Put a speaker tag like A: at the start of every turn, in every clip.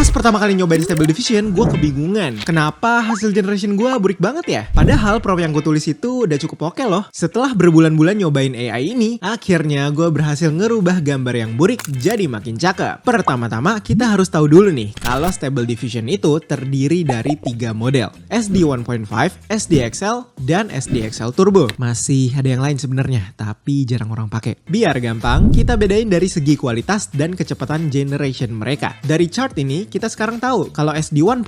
A: Pas pertama kali nyobain Stable Diffusion, gue kebingungan. Kenapa hasil generation gue burik banget ya? Padahal prompt yang gue tulis itu udah cukup oke loh. Setelah berbulan-bulan nyobain AI ini, akhirnya gue berhasil ngerubah gambar yang burik jadi makin cakep. Pertama-tama kita harus tahu dulu nih, kalau Stable Diffusion itu terdiri dari 3 model. SD 1.5, SDXL, dan SDXL Turbo. Masih ada yang lain sebenarnya, tapi jarang orang pakai. Biar gampang, kita bedain dari segi kualitas dan kecepatan generation mereka. Dari chart ini, kita sekarang tahu kalau SD 1.5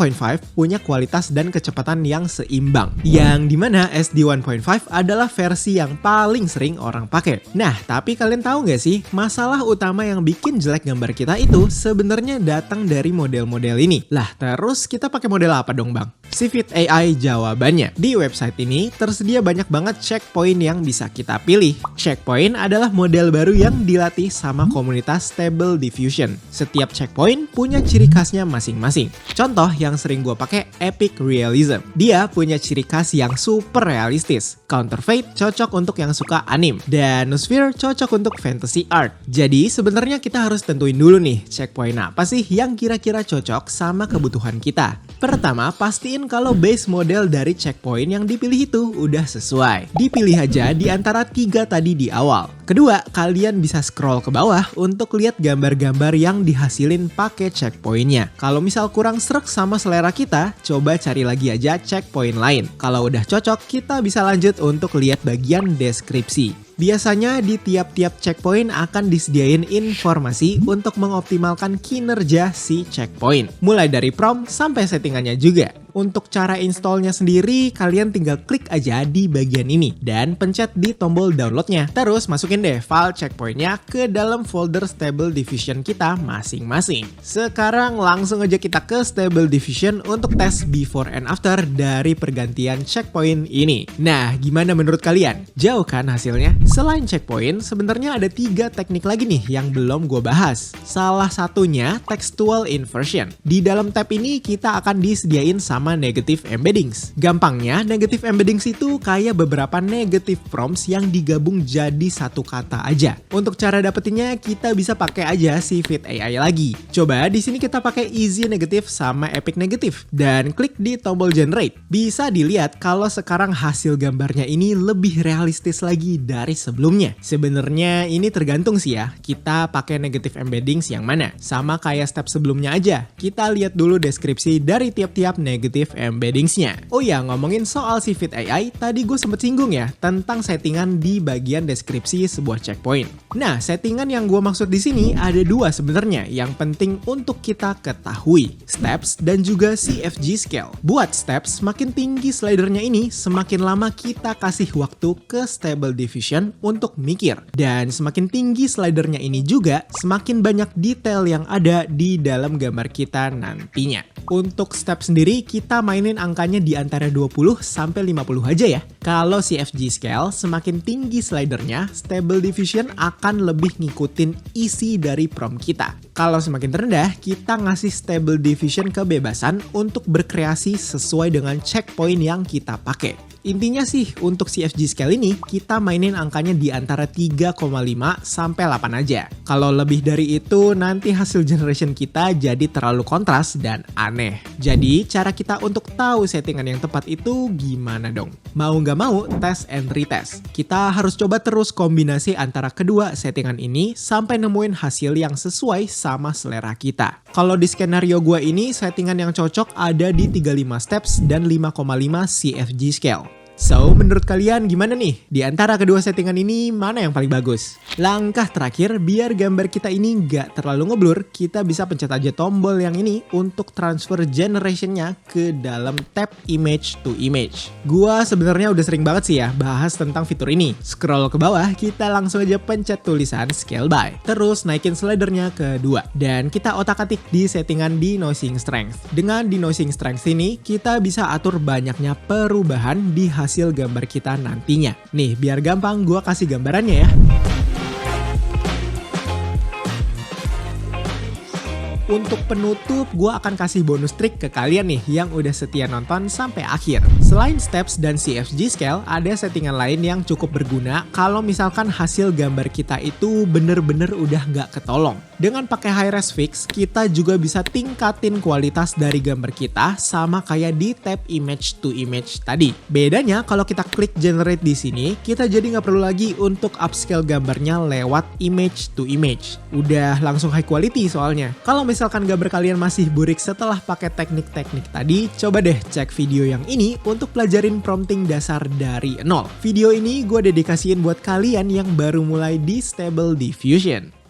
A: punya kualitas dan kecepatan yang seimbang. Yang dimana SD 1.5 adalah versi yang paling sering orang pakai. Nah, tapi kalian tahu nggak sih, masalah utama yang bikin jelek gambar kita itu sebenarnya datang dari model-model ini. Lah, terus kita pakai model apa dong bang? Civit AI jawabannya. Di website ini tersedia banyak banget checkpoint yang bisa kita pilih. Checkpoint adalah model baru yang dilatih sama komunitas Stable Diffusion. Setiap checkpoint punya ciri khasnya masing-masing. Contoh yang sering gue pakai Epic Realism. Dia punya ciri khas yang super realistis. Counterfeit cocok untuk yang suka anime. Dan Noosphere cocok untuk fantasy art. Jadi sebenarnya kita harus tentuin dulu nih checkpoint apa sih yang kira-kira cocok sama kebutuhan kita. Pertama, pastiin kalau base model dari checkpoint yang dipilih itu udah sesuai. Dipilih aja di antara 3 tadi di awal. Kedua, kalian bisa scroll ke bawah untuk lihat gambar-gambar yang dihasilin pakai checkpointnya. Kalau misal kurang srek sama selera kita, coba cari lagi aja checkpoint lain. Kalau udah cocok, kita bisa lanjut untuk lihat bagian deskripsi. Biasanya di tiap-tiap checkpoint akan disediain informasi untuk mengoptimalkan kinerja si checkpoint. Mulai dari prompt sampai settingannya juga. Untuk cara installnya sendiri, kalian tinggal klik aja di bagian ini dan pencet di tombol downloadnya. Terus masukin deh file checkpointnya ke dalam folder Stable Diffusion kita masing-masing. Sekarang langsung aja kita ke Stable Diffusion untuk tes before and after dari pergantian checkpoint ini. Nah, gimana menurut kalian? Jauh kan hasilnya? Selain checkpoint, sebenarnya ada 3 teknik lagi nih yang belum gue bahas. Salah satunya textual inversion. Di dalam tab ini kita akan disediain sama negative embeddings. Gampangnya, negative embeddings itu kayak beberapa negative prompts yang digabung jadi satu kata aja. Untuk cara dapetinnya, kita bisa pakai aja si Civit AI lagi. Coba di sini kita pakai easy negative sama epic negative dan klik di tombol generate. Bisa dilihat kalau sekarang hasil gambarnya ini lebih realistis lagi dari sebelumnya. Sebenarnya ini tergantung sih ya, kita pakai negative embeddings yang mana. Sama kayak step sebelumnya aja. Kita lihat dulu deskripsi dari tiap-tiap negative embeddingsnya. Oh ya, ngomongin soal Civit AI, tadi gue sempet singgung ya tentang settingan di bagian deskripsi sebuah checkpoint. Nah, settingan yang gue maksud di sini ada 2 sebenarnya yang penting untuk kita ketahui, steps dan juga CFG scale. Buat steps, semakin tinggi slidernya ini, semakin lama kita kasih waktu ke Stable Diffusion untuk mikir. Dan semakin tinggi slidernya ini juga, semakin banyak detail yang ada di dalam gambar kita nantinya. Untuk step sendiri, kita mainin angkanya di antara 20 sampai 50 aja ya. Kalau CFG scale, semakin tinggi slidernya, Stable Diffusion akan lebih ngikutin isi dari prompt kita. Kalau semakin rendah, kita ngasih Stable Diffusion kebebasan untuk berkreasi sesuai dengan checkpoint yang kita pakai. Intinya sih, untuk CFG scale ini, kita mainin angkanya di antara 3,5 sampai 8 aja. Kalau lebih dari itu, nanti hasil generation kita jadi terlalu kontras dan aneh. Jadi, cara kita untuk tahu settingan yang tepat itu gimana dong? Mau nggak mau, test and retest. Kita harus coba terus kombinasi antara kedua settingan ini sampai nemuin hasil yang sesuai sama selera kita. Kalau di skenario gua ini, settingan yang cocok ada di 35 steps dan 5,5 CFG scale. So, menurut kalian gimana nih? Di antara kedua settingan ini, mana yang paling bagus? Langkah terakhir, biar gambar kita ini nggak terlalu ngeblur, kita bisa pencet aja tombol yang ini untuk transfer generationnya ke dalam tab image to image. Gua sebenarnya udah sering banget sih ya bahas tentang fitur ini. Scroll ke bawah, kita langsung aja pencet tulisan scale by. Terus naikin slidernya ke 2. Dan kita otak-atik di settingan denoising strength. Dengan denoising strength ini, kita bisa atur banyaknya perubahan di hasil gambar kita nantinya. Nih, biar gampang gue kasih gambarannya ya. Untuk penutup, gue akan kasih bonus trik ke kalian nih yang udah setia nonton sampai akhir. Selain steps dan CFG scale, ada settingan lain yang cukup berguna kalau misalkan hasil gambar kita itu bener-bener udah nggak ketolong. Dengan pakai high-res fix, kita juga bisa tingkatin kualitas dari gambar kita sama kayak di tab image to image tadi. Bedanya kalau kita klik generate di sini, kita jadi nggak perlu lagi untuk upscale gambarnya lewat image to image. Udah langsung high quality soalnya. Kalau misalkan gambar kalian masih burik setelah pakai teknik-teknik tadi, coba deh cek video yang ini untuk pelajarin prompting dasar dari nol. Video ini gue dedikasiin buat kalian yang baru mulai di Stable Diffusion.